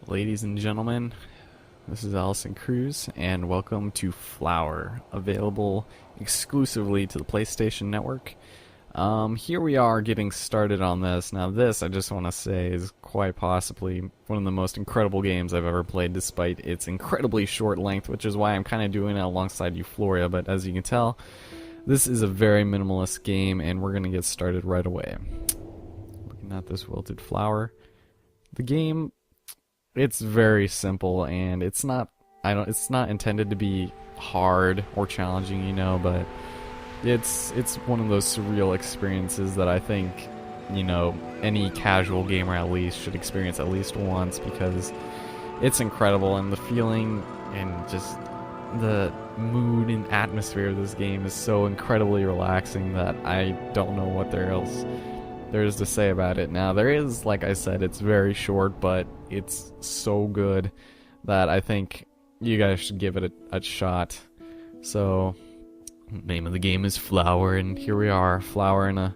Ladies and gentlemen, this is Allison Cruz, and welcome to Flower, available exclusively to the PlayStation Network. Here we are getting started on this. Now this, I just want to say, is quite possibly one of the most incredible games I've ever played, despite its incredibly short length, which is why I'm kind of doing it alongside Euphoria, but as you can tell, this is a very minimalist game, and we're going to get started right away. Looking at this wilted flower. The game, it's very simple, and it's not intended to be hard or challenging, you know, but it's one of those surreal experiences that I think, you know, any casual gamer at least should experience at least once, because it's incredible, and the feeling and just the mood and atmosphere of this game is so incredibly relaxing that I don't know what there is to say about it. Now, there is, like I said, it's very short, but it's so good that I think you guys should give it a shot. So, name of the game is Flower, and here we are, Flower in a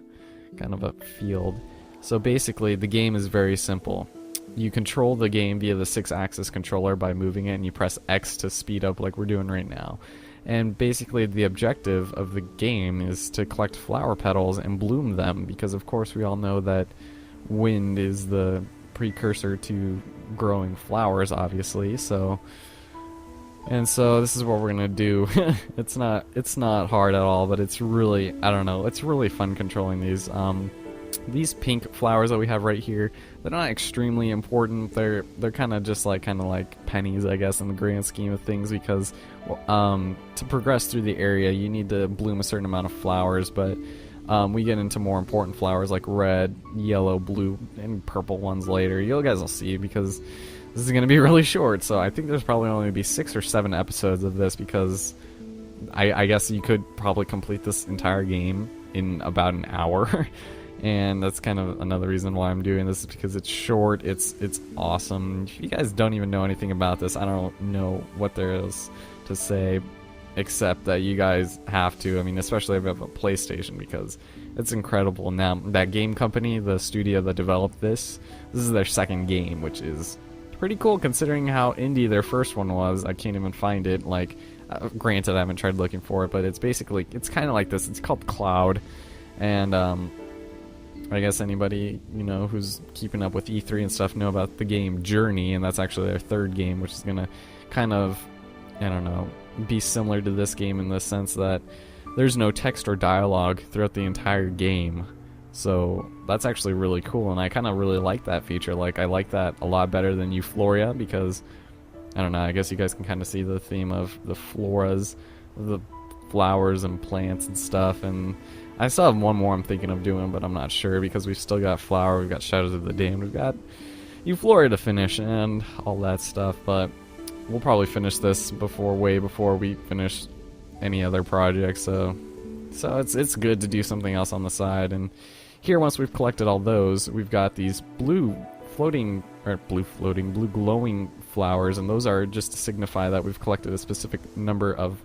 kind of a field. So basically, the game is very simple. You control the game via the 6-axis controller by moving it, and you press X to speed up like we're doing right now. And basically the objective of the game is to collect flower petals and bloom them, because of course we all know that wind is the precursor to growing flowers, obviously. So this is what we're gonna do. It's not hard at all, but it's really, I don't know, it's really fun controlling these pink flowers that we have right here. They're not extremely important. They're kind of just like pennies, I guess, in the grand scheme of things, because to progress through the area you need to bloom a certain amount of flowers, but we get into more important flowers like red, yellow, blue, and purple ones later. You guys will see, because this is going to be really short, so I think there's probably only be 6 or 7 episodes of this, because I guess you could probably complete this entire game in about an hour. And that's kind of another reason why I'm doing this, is because it's short, it's awesome. If you guys don't even know anything about this, I don't know what there is to say, except that you guys have to. I mean, especially if you have a PlayStation, because it's incredible. Now, that game company, the studio that developed this is their second game, which is pretty cool considering how indie their first one was. I can't even find it. Like, granted, I haven't tried looking for it, but it's basically, it's kind of like this. It's called Cloud, and I guess anybody, you know, who's keeping up with E3 and stuff know about the game Journey, and that's actually their third game, which is gonna kind of, I don't know, be similar to this game in the sense that there's no text or dialogue throughout the entire game. So that's actually really cool, and I kind of really like that feature. Like, I like that a lot better than Euphoria, because, I don't know, I guess you guys can kind of see the theme of the floras, the flowers and plants and stuff, and I still have one more I'm thinking of doing, but I'm not sure, because we've still got Flower, we've got Shadows of the Damned, we've got Euphoria to finish, and all that stuff, but we'll probably finish this way before we finish any other project, so it's good to do something else on the side. And here, once we've collected all those, we've got these blue glowing flowers, and those are just to signify that we've collected a specific number of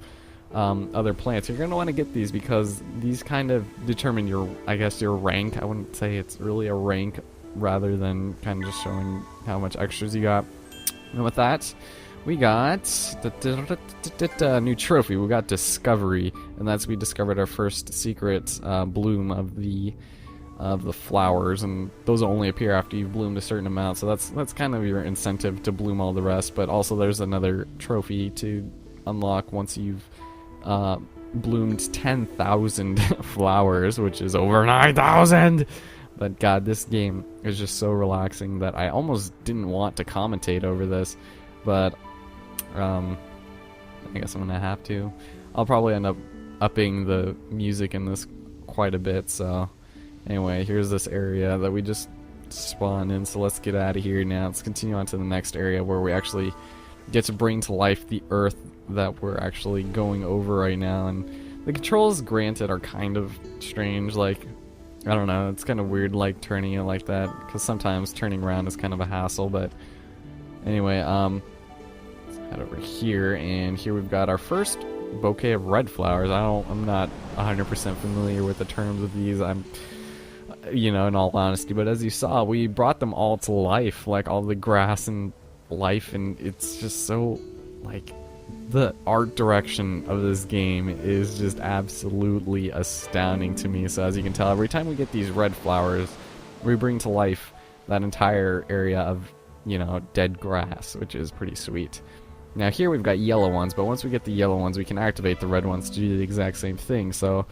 other plants. You're going to want to get these, because these kind of determine your, I guess, your rank. I wouldn't say it's really a rank, rather than kind of just showing how much extras you got. And with that, we got a new trophy. We got Discovery, and that's, we discovered our first secret bloom of the flowers, and those only appear after you've bloomed a certain amount, so that's kind of your incentive to bloom all the rest. But also there's another trophy to unlock once you've bloomed 10,000 flowers, which is over 9,000. But god, this game is just so relaxing that I almost didn't want to commentate over this, but I guess I'm gonna have to. I'll probably end up upping the music in this quite a bit. So anyway, here's this area that we just spawned in, so let's get out of here now. Let's continue on to the next area, where we actually get to bring to life the earth that we're actually going over right now. And the controls, granted, are kind of strange. Like, I don't know, it's kind of weird, like, turning it like that, because sometimes turning around is kind of a hassle. But anyway, let's head over here, and here we've got our first bouquet of red flowers. I'm not 100% familiar with the terms of these. I'm you know, in all honesty. But as you saw, we brought them all to life, like all the grass and life, and it's just so, like, the art direction of this game is just absolutely astounding to me. So as you can tell, every time we get these red flowers, we bring to life that entire area of, you know, dead grass, which is pretty sweet. Now here we've got yellow ones, but once we get the yellow ones, we can activate the red ones to do the exact same thing. So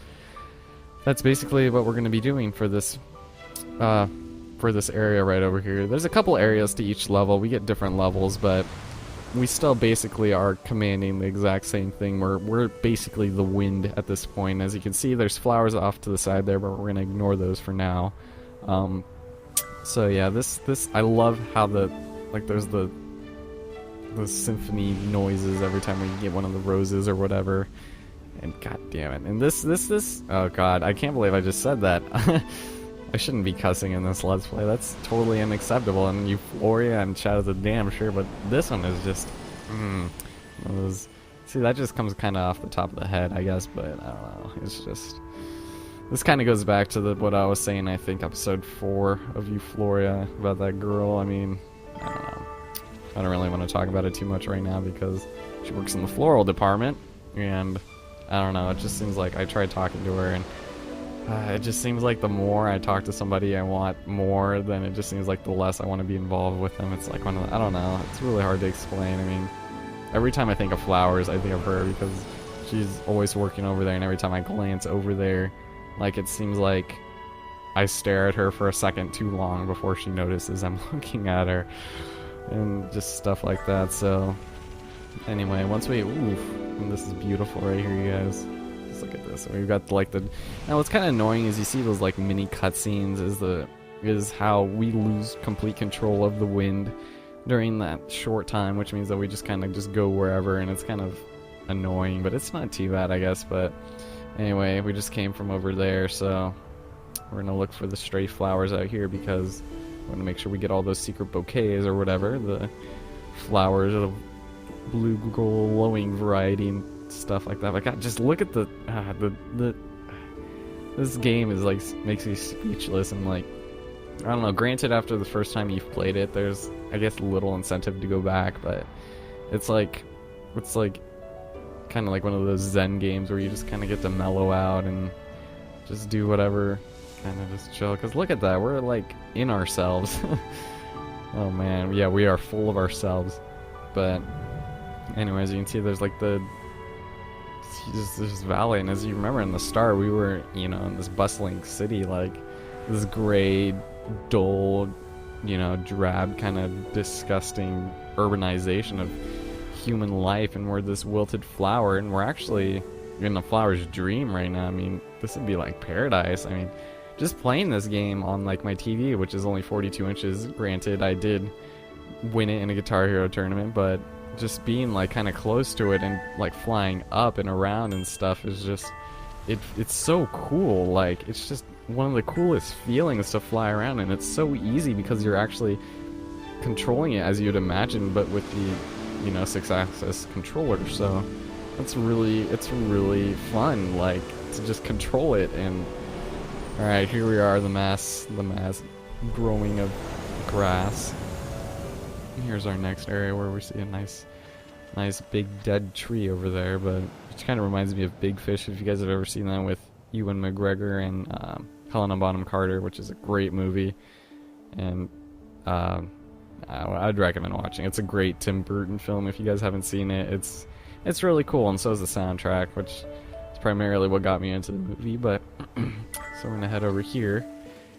that's basically what we're going to be doing for this area right over here. There's a couple areas to each level. We get different levels, but we still basically are commanding the exact same thing. We're basically the wind at this point. As you can see, there's flowers off to the side there, but we're going to ignore those for now. So yeah, this I love how there's the symphony noises every time we get one of the roses or whatever. And god damn it. And this oh god, I can't believe I just said that. I shouldn't be cussing in this Let's Play. That's totally unacceptable. And Euphoria and Shadows of the Dam, sure, but this one is just... see, that just comes kind of off the top of the head, I guess, but I don't know. It's just... This kind of goes back to what I was saying, I think, episode 4 of Euphoria, about that girl. I mean, I don't know. I don't really want to talk about it too much right now because she works in the floral department, and I don't know, it just seems like I tried talking to her, and it just seems like the more I talk to somebody I want more, then it just seems like the less I want to be involved with them. It's like one of the, I don't know, it's really hard to explain. I mean, every time I think of flowers, I think of her because she's always working over there, and every time I glance over there, like, it seems like I stare at her for a second too long before she notices I'm looking at her, and just stuff like that. So anyway, once we, oof, and this is beautiful right here, you guys. Look at this. We've got like the... Now what's kind of annoying is you see those like mini cutscenes is how we lose complete control of the wind during that short time, which means that we just kind of just go wherever, and it's kind of annoying, but it's not too bad, I guess. But anyway, we just came from over there, so we're gonna look for the stray flowers out here because we want to make sure we get all those secret bouquets or whatever, the flowers of blue glowing variety and stuff like that. But God, just look at this game is like makes me speechless. And like, I don't know, granted after the first time you've played it, there's I guess little incentive to go back, but it's like kind of like one of those Zen games where you just kind of get to mellow out and just do whatever, kind of just chill. Because look at that, we're like in ourselves. Oh man, yeah, we are full of ourselves. But anyways, you can see there's like this valley, and as you remember in the start, we were, you know, in this bustling city, like this gray, dull, you know, drab, kind of disgusting urbanization of human life, and we're this wilted flower, and we're actually in the flower's dream right now. I mean, this would be like paradise. I mean, just playing this game on like my TV, which is only 42 inches, granted I did win it in a Guitar Hero tournament, but just being like kind of close to it and like flying up and around and stuff is just it's so cool. Like, it's just one of the coolest feelings to fly around, and it's so easy because you're actually controlling it as you'd imagine, but with the, you know, 6-axis controller. So it's really fun, like, to just control it. And all right, here we are, the mass growing of grass. Here's our next area where we see a nice big dead tree over there, but which kind of reminds me of Big Fish, if you guys have ever seen that, with Ewan McGregor and Helena Bonham Carter, which is a great movie, and I'd recommend watching. It's a great Tim Burton film. If you guys haven't seen it, it's really cool, and so is the soundtrack, which is primarily what got me into the movie. But so we're gonna head over here,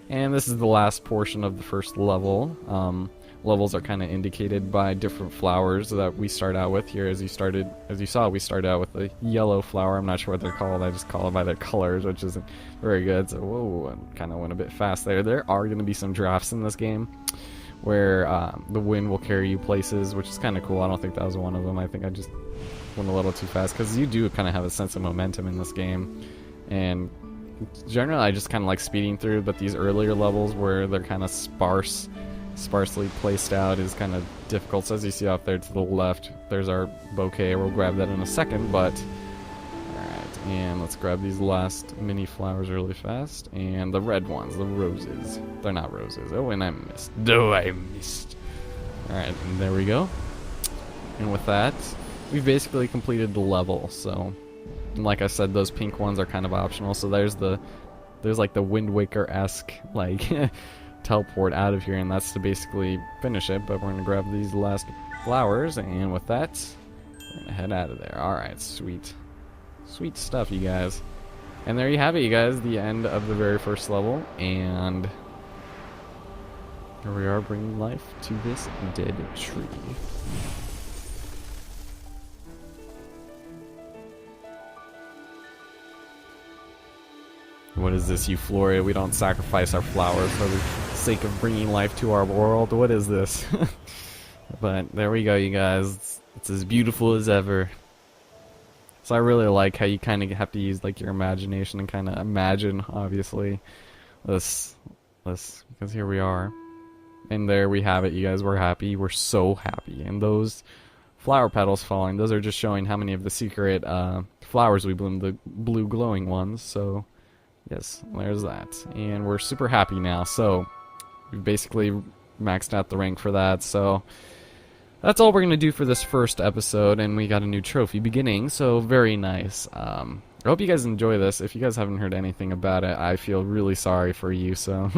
and this is the last portion of the first level. Levels are kind of indicated by different flowers that we start out with. Here, as you saw, we started out with a yellow flower. I'm not sure what they're called. I just call it by their colors, which isn't very good. So, whoa, I kind of went a bit fast there. There are going to be some drafts in this game where the wind will carry you places, which is kind of cool. I don't think that was one of them. I think I just went a little too fast, because you do kind of have a sense of momentum in this game. And generally, I just kind of like speeding through, but these earlier levels where they're kind of sparsely placed out is kind of difficult. So as you see off there to the left, there's our bouquet. We'll grab that in a second, but alright, and let's grab these last mini flowers really fast. And the red ones, the roses. They're not roses. Oh, and I missed. Oh, I missed. Alright, and there we go. And with that, we've basically completed the level, so... And like I said, those pink ones are kind of optional, so there's like the Wind Waker-esque, like, teleport out of here, and that's to basically finish it, but we're gonna grab these last flowers, and with that, we're gonna head out of there. Alright, sweet. Sweet stuff, you guys. And there you have it, you guys, the end of the very first level, and here we are bringing life to this dead tree. What is this, Euphoria? We don't sacrifice our flowers for the sake of bringing life to our world. What is this? But there we go, you guys. It's as beautiful as ever. So I really like how you kind of have to use like your imagination and kind of imagine, obviously, this, because here we are. And there we have it, you guys. We're happy. We're so happy. And those flower petals falling, those are just showing how many of the secret flowers we bloomed, the blue glowing ones. So... yes, there's that. And we're super happy now, so we've basically maxed out the rank for that, so that's all we're going to do for this first episode, and we got a new trophy beginning, so very nice. I hope you guys enjoy this. If you guys haven't heard anything about it, I feel really sorry for you, so...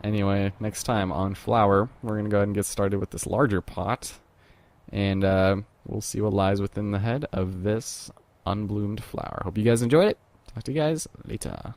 Anyway, next time on Flower, we're going to go ahead and get started with this larger pot, and we'll see what lies within the head of this unbloomed flower. Hope you guys enjoyed it. Talk to you guys later.